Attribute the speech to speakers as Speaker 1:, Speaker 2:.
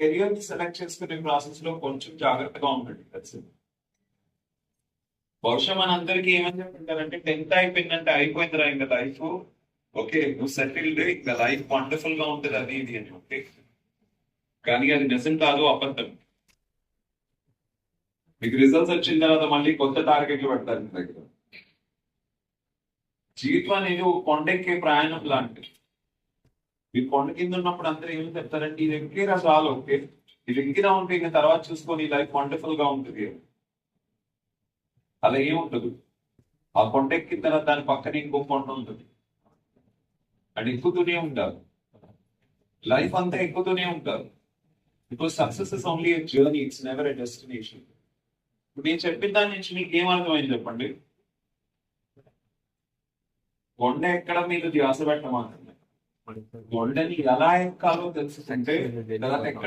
Speaker 1: Career select చేసుకునే process లో కొంచెం జాగ్రత్తగా ఉండండి. బహుశా మనందరికీ ఏమని చెప్తుంటారంటే 10th అయిపోయిందంటే అయిపోయిందిరా ఇంకా లైఫ్, ఓకే నువ్వు సెటిల్డ్, ఇంకా లైఫ్ వండర్ఫుల్ గా ఉంటుంది అది ఇది అని. ఓకే, కానీ అది నిజం కాదు, అబద్ధం. మీకు రిజల్ట్స్ వచ్చిన తర్వాత మళ్ళీ కొత్త టార్గెట్లు పెడతారు మీ దగ్గర. జీవితం అనేది ఒక కొండెక్కే ప్రయాణం లాంటిది. మీరు కొండ కింద ఉన్నప్పుడు అందరూ ఏం చెప్తారంటే ఇది ఎక్కేరా చాలు, ఓకే ఇది ఎక్కినా ఉంటే ఇంకా తర్వాత చూసుకొని లైఫ్ వండర్ఫుల్ గా ఉంటుంది. అలా ఏముంటదు. ఆ కొండ ఎక్కిన తర్వాత దాని పక్కన ఇంకో కొండ ఉంటుంది, అండ్ ఎక్కుతూనే ఉంటారు. లైఫ్ అంతా ఎక్కుతూనే ఉంటారు. Because success is only a journey, it's never a destination. ఇప్పుడు నేను చెప్పిన దాని నుంచి మీకు ఏం అర్థమైంది చెప్పండి? కొండ ఎక్కడం మీద ధ్యాస పెట్టమాకండి. కొండని ఎలా ఎక్కాలో తెలుసుకుంటే ఎక్కడ